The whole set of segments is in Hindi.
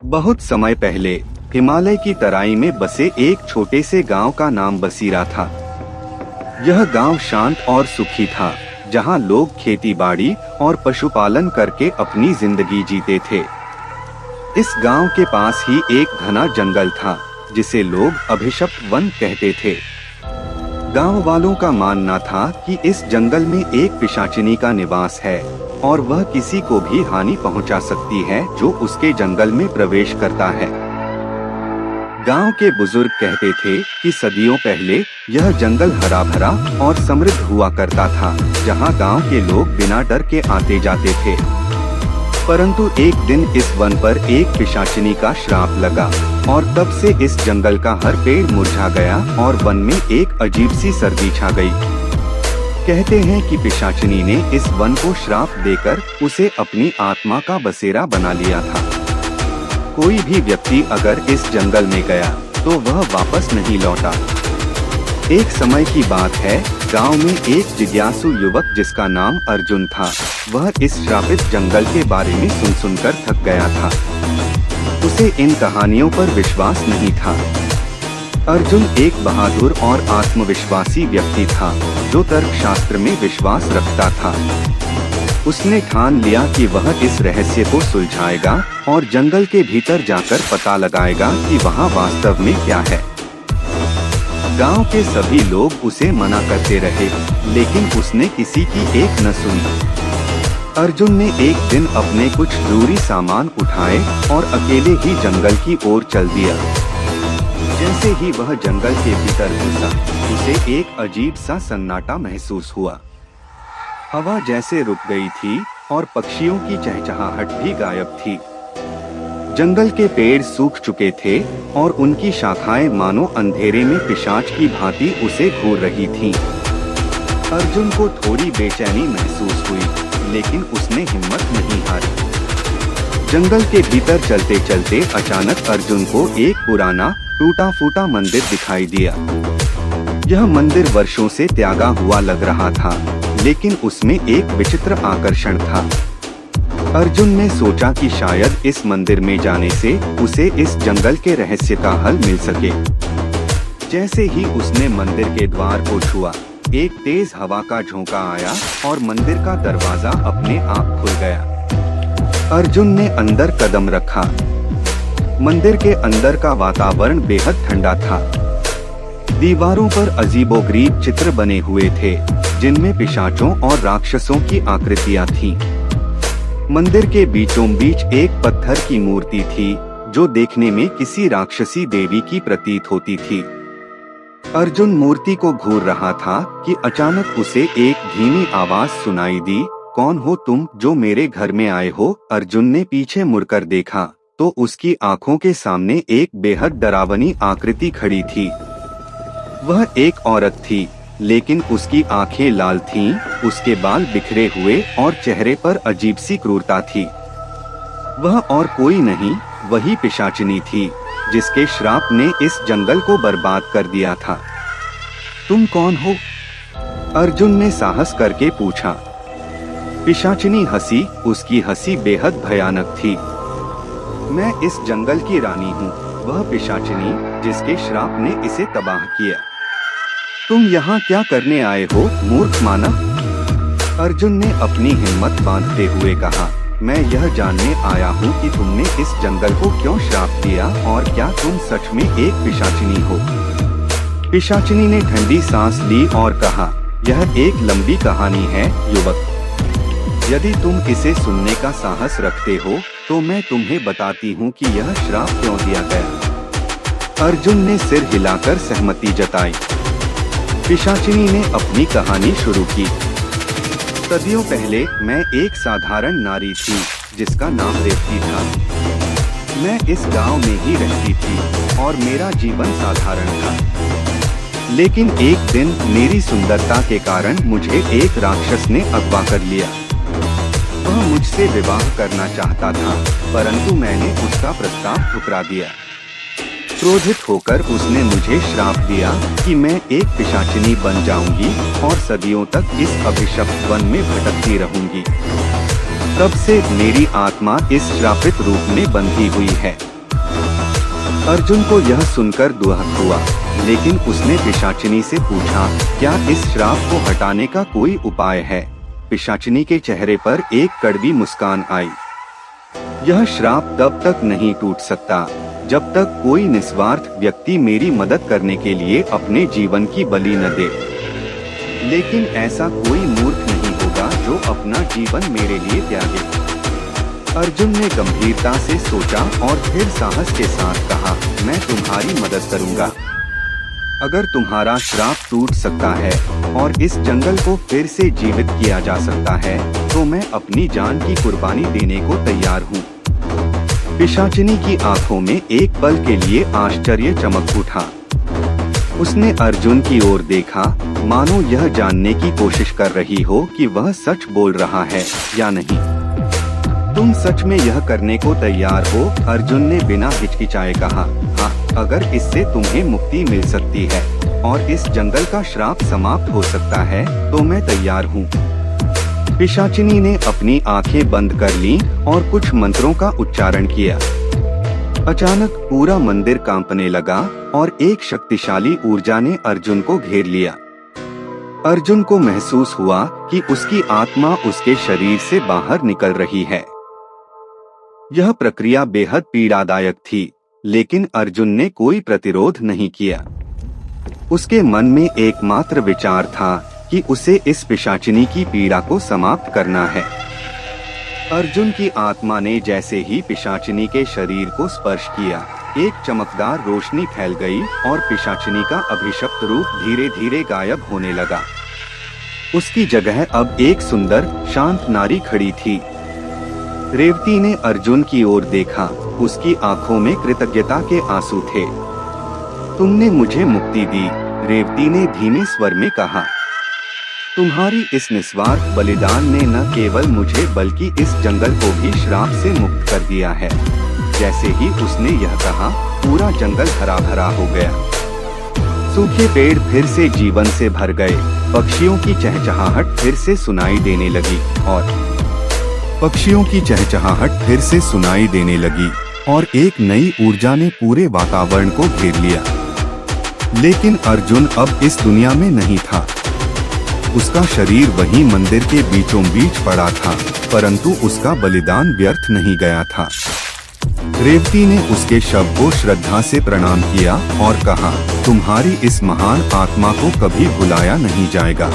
बहुत समय पहले हिमालय की तराई में बसे एक छोटे से गांव का नाम बसीरा था। यह गांव शांत और सुखी था, जहां लोग खेती बाड़ी और पशुपालन करके अपनी जिंदगी जीते थे। इस गांव के पास ही एक घना जंगल था, जिसे लोग अभिशप्त वन कहते थे। गांव वालों का मानना था कि इस जंगल में एक पिशाचिनी का निवास है और वह किसी को भी हानि पहुंचा सकती है जो उसके जंगल में प्रवेश करता है। गांव के बुजुर्ग कहते थे कि सदियों पहले यह जंगल हरा भरा और समृद्ध हुआ करता था, जहां गांव के लोग बिना डर के आते जाते थे। परंतु एक दिन इस वन पर एक पिशाचिनी का श्राप लगा और तब से इस जंगल का हर पेड़ मुरझा गया और वन में एक अजीब सी सर्दी छा गई। कहते हैं कि पिशाचिनी ने इस वन को श्राप देकर उसे अपनी आत्मा का बसेरा बना लिया था। कोई भी व्यक्ति अगर इस जंगल में गया तो वह वापस नहीं लौटा। एक समय की बात है, गांव में एक जिज्ञासु युवक जिसका नाम अर्जुन था, वह इस श्रापित जंगल के बारे में सुनकर थक गया था। उसे इन कहानियों पर विश्वास नहीं था। अर्जुन एक बहादुर और आत्मविश्वासी व्यक्ति था, जो तर्कशास्त्र में विश्वास रखता था। उसने ठान लिया कि वह इस रहस्य को सुलझाएगा और जंगल के भीतर जाकर पता लगाएगा कि वहाँ वास्तव में क्या है। गांव के सभी लोग उसे मना करते रहे, लेकिन उसने किसी की एक न सुनी। अर्जुन ने एक दिन अपने कुछ जरूरी सामान उठाए और अकेले ही जंगल की ओर चल दिया। जैसे ही वह जंगल के भीतर घुसा, उसे एक अजीब सा सन्नाटा महसूस हुआ। हवा जैसे रुक गई थी और पक्षियों की चहचहाहट भी गायब थी। जंगल के पेड़ सूख चुके थे और उनकी शाखाएं मानो अंधेरे में पिशाच की भांति उसे घूर रही थीं। अर्जुन को थोड़ी बेचैनी महसूस हुई, लेकिन उसने हिम्मत नहीं हारी। जंगल के भीतर चलते चलते अचानक अर्जुन को एक पुराना टूटा फूटा मंदिर दिखाई दिया। यह मंदिर वर्षों से त्यागा हुआ लग रहा था, लेकिन उसमें एक विचित्र आकर्षण था। अर्जुन ने सोचा कि शायद इस मंदिर में जाने से उसे इस जंगल के रहस्य का हल मिल सके। जैसे ही उसने मंदिर के द्वार को छुआ, एक तेज हवा का झोंका आया और मंदिर का दरवाजा अपने आप खुल गया। अर्जुन ने अंदर कदम रखा। मंदिर के अंदर का वातावरण बेहद ठंडा था। दीवारों पर अजीबोगरीब चित्र बने हुए थे, जिनमें पिशाचों और राक्षसों की आकृतियां थीं। मंदिर के बीचों बीच एक पत्थर की मूर्ति थी, जो देखने में किसी राक्षसी देवी की प्रतीत होती थी। अर्जुन मूर्ति को घूर रहा था कि अचानक उसे एक धीमी आवाज सुनाई दी, "कौन हो तुम जो मेरे घर में आए हो?" अर्जुन ने पीछे मुड़कर देखा तो उसकी आंखों के सामने एक बेहद डरावनी आकृति खड़ी थी। वह एक औरत थी, लेकिन उसकी आंखें लाल थीं, उसके बाल बिखरे हुए और चेहरे पर अजीब सी क्रूरता थी। वह और कोई नहीं, वही पिशाचिनी थी, जिसके श्राप ने इस जंगल को बर्बाद कर दिया था। "तुम कौन हो?" अर्जुन ने साहस करके पूछा। पिशाचिनी हंसी, उसकी हंसी बेहद भयानक थी। "मैं इस जंगल की रानी हूँ, वह पिशाचिनी जिसके श्राप ने इसे तबाह किया। तुम यहाँ क्या करने आए हो, मूर्ख मानव?" अर्जुन ने अपनी हिम्मत बांधते हुए कहा, "मैं यह जानने आया हूँ कि तुमने इस जंगल को क्यों श्राप दिया और क्या तुम सच में एक पिशाचिनी हो?" पिशाचिनी ने ठंडी सांस ली और कहा, "यह एक लंबी कहानी है युवक। यदि तुम इसे सुनने का साहस रखते हो तो मैं तुम्हें बताती हूँ कि यह श्राप क्यों दिया गया।" अर्जुन ने सिर हिलाकर सहमति जताई। पिशाचिनी ने अपनी कहानी शुरू की। सदियों पहले मैं एक साधारण नारी थी, जिसका नाम रेवती था। मैं इस गांव में ही रहती थी और मेरा जीवन साधारण था। लेकिन एक दिन मेरी सुंदरता के कारण मुझे एक राक्षस ने अगवा कर लिया। वह मुझसे विवाह करना चाहता था, परंतु मैंने उसका प्रस्ताव ठुकरा दिया। क्रोधित होकर उसने मुझे श्राप दिया कि मैं एक पिशाचिनी बन जाऊंगी और सदियों तक इस अभिशप्त वन में भटकती रहूंगी। तब से मेरी आत्मा इस श्रापित रूप में बंधी हुई है। अर्जुन को यह सुनकर दुख हुआ, लेकिन उसने पिशाचिनी से पूछा, क्या इस श्राप को हटाने का कोई उपाय है? पिशाचिनी के चेहरे पर एक कड़वी मुस्कान आई। यह श्राप तब तक नहीं टूट सकता जब तक कोई निस्वार्थ व्यक्ति मेरी मदद करने के लिए अपने जीवन की बलि न दे। लेकिन ऐसा कोई मूर्ख नहीं होगा जो अपना जीवन मेरे लिए त्यागे। अर्जुन ने गंभीरता से सोचा और फिर साहस के साथ कहा, मैं तुम्हारी मदद करूंगा। अगर तुम्हारा श्राप टूट सकता है और इस जंगल को फिर से जीवित किया जा सकता है, तो मैं अपनी जान की कुर्बानी देने को तैयार हूँ। पिशाचिनी की आंखों में एक पल के लिए आश्चर्य चमक उठा। उसने अर्जुन की ओर देखा, मानो यह जानने की कोशिश कर रही हो कि वह सच बोल रहा है या नहीं। तुम सच में यह करने को तैयार हो? अर्जुन ने बिना हिचकिचाए कहा, हाँ, अगर इससे तुम्हें मुक्ति मिल सकती है और इस जंगल का श्राप समाप्त हो सकता है तो मैं तैयार हूँ। पिशाचिनी ने अपनी आंखें बंद कर लीं और कुछ मंत्रों का उच्चारण किया। अचानक पूरा मंदिर कांपने लगा और एक शक्तिशाली ऊर्जा ने अर्जुन को घेर लिया। अर्जुन को महसूस हुआ कि उसकी आत्मा उसके शरीर से बाहर निकल रही है। यह प्रक्रिया बेहद पीड़ादायक थी, लेकिन अर्जुन ने कोई प्रतिरोध नहीं किया। उसके मन में एकमात्र विचार था कि उसे इस पिशाचिनी की पीड़ा को समाप्त करना है। अर्जुन की आत्मा ने जैसे ही पिशाचिनी के शरीर को स्पर्श किया, एक चमकदार रोशनी फैल गई और पिशाचिनी का अभिशप्त रूप धीरे धीरे गायब होने लगा। उसकी जगह अब एक सुंदर शांत नारी खड़ी थी। रेवती ने अर्जुन की ओर देखा, उसकी आंखों में कृतज्ञता के आंसू थे। तुमने मुझे मुक्ति दी, रेवती ने धीमे स्वर में कहा। तुम्हारी इस निस्वार्थ बलिदान ने न केवल मुझे बल्कि इस जंगल को भी श्राप से मुक्त कर दिया है। जैसे ही उसने यह कहा, पूरा जंगल हरा भरा हो गया। सूखे पेड़ फिर से जीवन से भर गए, पक्षियों की चहचहाहट फिर से सुनाई देने लगी और एक नई ऊर्जा ने पूरे वातावरण को घेर लिया। लेकिन अर्जुन अब इस दुनिया में नहीं था। उसका शरीर वहीं मंदिर के बीचों बीच पड़ा था, परंतु उसका बलिदान व्यर्थ नहीं गया था। रेवती ने उसके शव को श्रद्धा से प्रणाम किया और कहा, तुम्हारी इस महान आत्मा को कभी भुलाया नहीं जाएगा।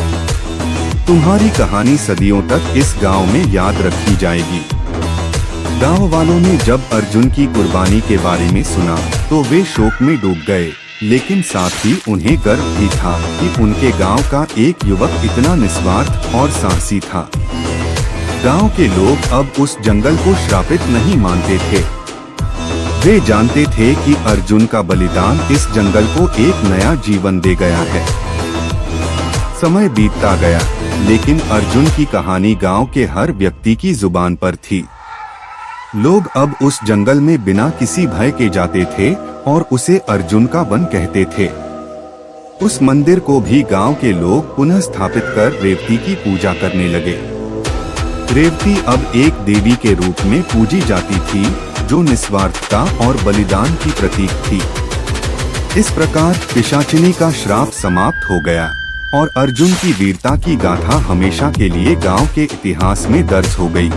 तुम्हारी कहानी सदियों तक इस गांव में याद रखी जाएगी। गांव वालों ने जब अर्जुन की कुर्बानी के बारे में सुना तो वे शोक में डूब गए, लेकिन साथ ही उन्हें गर्व भी था कि उनके गांव का एक युवक इतना निस्वार्थ और साहसी था। गांव के लोग अब उस जंगल को श्रापित नहीं मानते थे। वे जानते थे कि अर्जुन का बलिदान इस जंगल को एक नया जीवन दे गया है। समय बीतता गया, लेकिन अर्जुन की कहानी गांव के हर व्यक्ति की जुबान पर थी। लोग अब उस जंगल में बिना किसी भय के जाते थे और उसे अर्जुन का वन कहते थे। उस मंदिर को भी गांव के लोग पुनः स्थापित कर रेवती की पूजा करने लगे। रेवती अब एक देवी के रूप में पूजी जाती थी, जो निस्वार्थता और बलिदान की प्रतीक थी। इस प्रकार पिशाचिनी का श्राप समाप्त हो गया और अर्जुन की वीरता की गाथा हमेशा के लिए गांव के इतिहास में दर्ज हो गई।